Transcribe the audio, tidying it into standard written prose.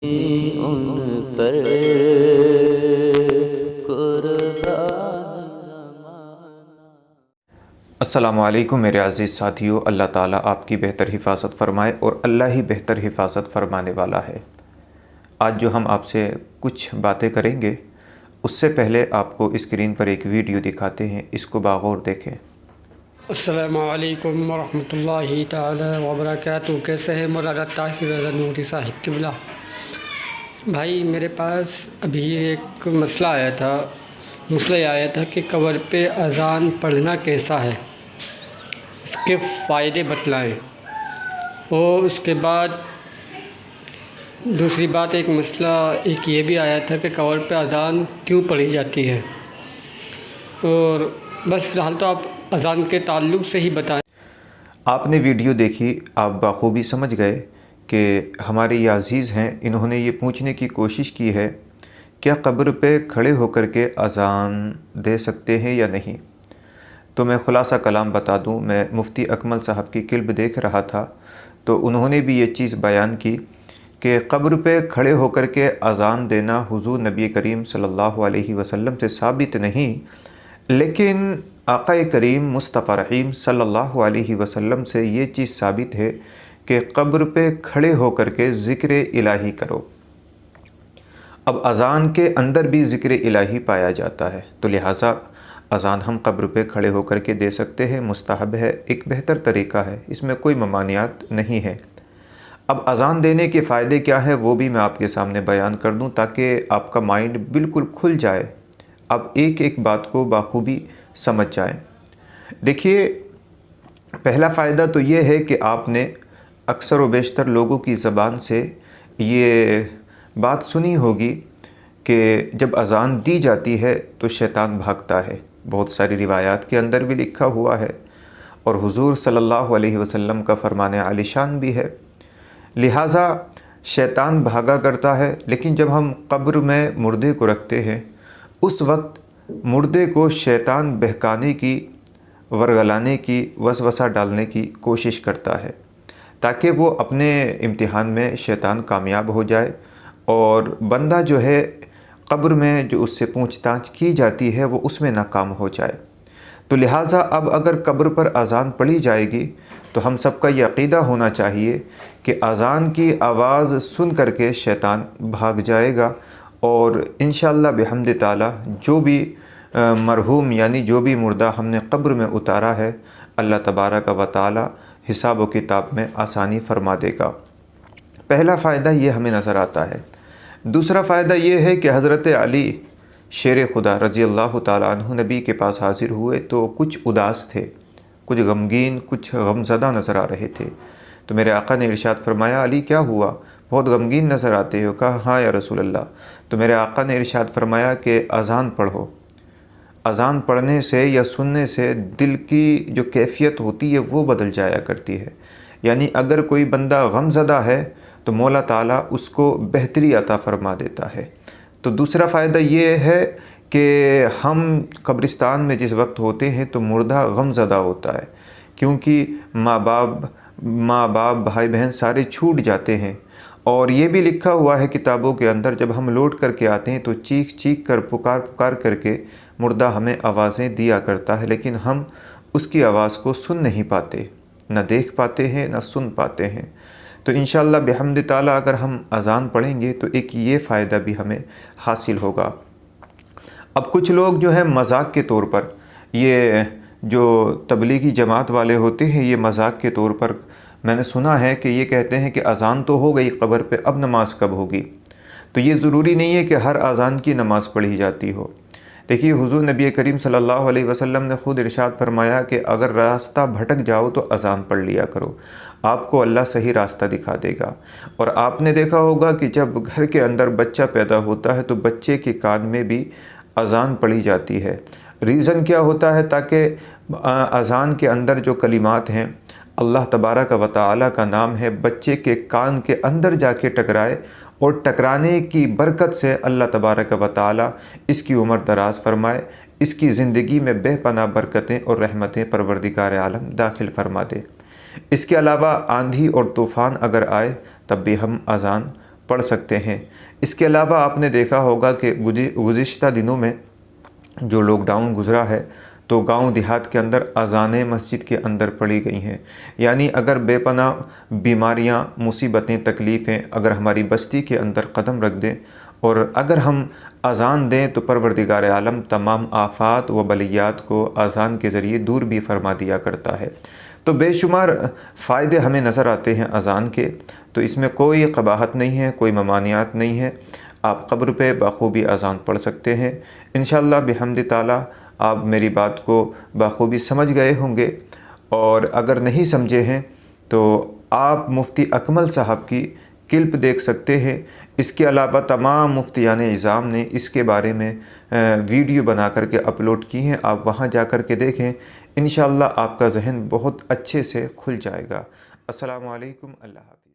ان پر قربان السلام علیکم میرے عزیز ساتھیو، اللہ تعالیٰ آپ کی بہتر حفاظت فرمائے اور اللہ ہی بہتر حفاظت فرمانے والا ہے۔ آج جو ہم آپ سے کچھ باتیں کریں گے اس سے پہلے آپ کو اسکرین پر ایک ویڈیو دکھاتے ہیں، اس کو باغور دیکھیں۔ السلام علیکم ورحمۃ اللہ تعالی وبرکاتہ۔ کیسے ہیں مولانا طاہر رضا نوری صاحب قبلہ؟ بھائی میرے پاس ابھی ایک مسئلہ یہ آیا تھا کہ قبر پہ اذان پڑھنا کیسا ہے، اس کے فائدے بتلائیں۔ اور اس کے بعد دوسری بات ایک یہ بھی آیا تھا کہ قبر پہ اذان کیوں پڑھی جاتی ہے۔ اور بس فی الحال تو آپ اذان کے تعلق سے ہی بتائیں۔ آپ نے ویڈیو دیکھی، آپ بخوبی سمجھ گئے کہ ہمارے یہ عزیز ہیں، انہوں نے یہ پوچھنے کی کوشش کی ہے کیا قبر پہ کھڑے ہو کر کے اذان دے سکتے ہیں یا نہیں۔ تو میں خلاصہ کلام بتا دوں، میں مفتی اکمل صاحب کی کلپ دیکھ رہا تھا تو انہوں نے بھی یہ چیز بیان کی کہ قبر پہ کھڑے ہو کر کے اذان دینا حضور نبی کریم صلی اللہ علیہ وسلم سے ثابت نہیں، لیکن آقا کریم مصطفیٰ رحیم صلی اللہ علیہ وسلم سے یہ چیز ثابت ہے کہ قبر پہ کھڑے ہو کر کے ذکر الہی کرو۔ اب اذان کے اندر بھی ذکر الہی پایا جاتا ہے، تو لہٰذا اذان ہم قبر پہ کھڑے ہو کر کے دے سکتے ہیں، مستحب ہے، ایک بہتر طریقہ ہے، اس میں کوئی ممانعات نہیں ہے۔ اب اذان دینے کے فائدے کیا ہیں وہ بھی میں آپ کے سامنے بیان کر دوں تاکہ آپ کا مائنڈ بالکل کھل جائے، اب ایک ایک بات کو بخوبی سمجھ جائیں۔ دیکھیے، پہلا فائدہ تو یہ ہے کہ آپ نے اکثر و بیشتر لوگوں کی زبان سے یہ بات سنی ہوگی کہ جب اذان دی جاتی ہے تو شیطان بھاگتا ہے، بہت ساری روایات کے اندر بھی لکھا ہوا ہے اور حضور صلی اللہ علیہ وسلم کا فرمان عالی شان بھی ہے۔ لہٰذا شیطان بھاگا کرتا ہے، لیکن جب ہم قبر میں مردے کو رکھتے ہیں اس وقت مردے کو شیطان بہکانے کی، ورگلانے کی، وسوسہ ڈالنے کی کوشش کرتا ہے تاکہ وہ اپنے امتحان میں شیطان کامیاب ہو جائے اور بندہ جو ہے قبر میں جو اس سے پوچھ تاچھ کی جاتی ہے وہ اس میں ناکام ہو جائے۔ تو لہٰذا اب اگر قبر پر اذان پڑھی جائے گی تو ہم سب کا یہ عقیدہ ہونا چاہیے کہ اذان کی آواز سن کر کے شیطان بھاگ جائے گا اور انشاءاللہ بحمد تعالی جو بھی مرحوم یعنی جو بھی مردہ ہم نے قبر میں اتارا ہے، اللہ تبارک و تعالی حساب و کتاب میں آسانی فرما دے گا۔ پہلا فائدہ یہ ہمیں نظر آتا ہے۔ دوسرا فائدہ یہ ہے کہ حضرت علی شیر خدا رضی اللہ تعالیٰ عنہ نبی کے پاس حاضر ہوئے تو کچھ اداس تھے، کچھ غمگین، کچھ غمزدہ نظر آ رہے تھے۔ تو میرے آقا نے ارشاد فرمایا، علی کیا ہوا، بہت غمگین نظر آتے ہو؟ کہا ہاں یا رسول اللہ۔ تو میرے آقا نے ارشاد فرمایا کہ اذان پڑھو، اذان پڑھنے سے یا سننے سے دل کی جو کیفیت ہوتی ہے وہ بدل جایا کرتی ہے، یعنی اگر کوئی بندہ غم زدہ ہے تو مولا تعالیٰ اس کو بہتری عطا فرما دیتا ہے۔ تو دوسرا فائدہ یہ ہے کہ ہم قبرستان میں جس وقت ہوتے ہیں تو مردہ غم زدہ ہوتا ہے، کیونکہ ماں باپ بھائی بہن سارے چھوٹ جاتے ہیں، اور یہ بھی لکھا ہوا ہے کتابوں کے اندر جب ہم لوٹ کر کے آتے ہیں تو چیخ چیخ کر پکار کر کے مردہ ہمیں آوازیں دیا کرتا ہے، لیکن ہم اس کی آواز کو سن نہیں پاتے، نہ دیکھ پاتے ہیں نہ سن پاتے ہیں۔ تو انشاءاللہ بحمد تعالیٰ اگر ہم اذان پڑھیں گے تو ایک یہ فائدہ بھی ہمیں حاصل ہوگا۔ اب کچھ لوگ جو ہیں مذاق کے طور پر، یہ جو تبلیغی جماعت والے ہوتے ہیں، یہ مذاق کے طور پر میں نے سنا ہے کہ یہ کہتے ہیں کہ اذان تو ہو گئی قبر پہ، اب نماز کب ہوگی؟ تو یہ ضروری نہیں ہے کہ ہر اذان کی نماز پڑھی جاتی ہو۔ دیکھیے، حضور نبی کریم صلی اللہ علیہ وسلم نے خود ارشاد فرمایا کہ اگر راستہ بھٹک جاؤ تو اذان پڑھ لیا کرو، آپ کو اللہ صحیح راستہ دکھا دے گا۔ اور آپ نے دیکھا ہوگا کہ جب گھر کے اندر بچہ پیدا ہوتا ہے تو بچے کے کان میں بھی اذان پڑھی جاتی ہے۔ ریزن کیا ہوتا ہے؟ تاکہ اذان کے اندر جو کلمات ہیں، اللہ تبارک و تعالی کا نام ہے، بچے کے کان کے اندر جا کے ٹکرائے، اور ٹکرانے کی برکت سے اللہ تبارک و تعالی اس کی عمر دراز فرمائے، اس کی زندگی میں بے پناہ برکتیں اور رحمتیں پروردگار عالم داخل فرما دے۔ اس کے علاوہ آندھی اور طوفان اگر آئے تب بھی ہم اذان پڑھ سکتے ہیں۔ اس کے علاوہ آپ نے دیکھا ہوگا کہ گزشتہ دنوں میں جو لاک ڈاؤن گزرا ہے تو گاؤں دیہات کے اندر اذانیں مسجد کے اندر پڑھی گئی ہیں، یعنی اگر بے پناہ بیماریاں، مصیبتیں، تکلیفیں اگر ہماری بستی کے اندر قدم رکھ دیں اور اگر ہم اذان دیں تو پروردگار عالم تمام آفات و بلیات کو اذان کے ذریعے دور بھی فرما دیا کرتا ہے۔ تو بے شمار فائدے ہمیں نظر آتے ہیں اذان کے، تو اس میں کوئی قباحت نہیں ہے، کوئی ممانعات نہیں ہے۔ آپ قبر پہ بخوبی اذان پڑھ سکتے ہیں۔ انشاءاللہ بحمد تعالی آپ میری بات کو بخوبی سمجھ گئے ہوں گے، اور اگر نہیں سمجھے ہیں تو آپ مفتی اکمل صاحب کی کلپ دیکھ سکتے ہیں۔ اس کے علاوہ تمام مفتیان اعظام نے اس کے بارے میں ویڈیو بنا کر کے اپلوڈ کی ہیں، آپ وہاں جا کر کے دیکھیں، انشاءاللہ آپ کا ذہن بہت اچھے سے کھل جائے گا۔ السلام علیکم، اللہ حافظ۔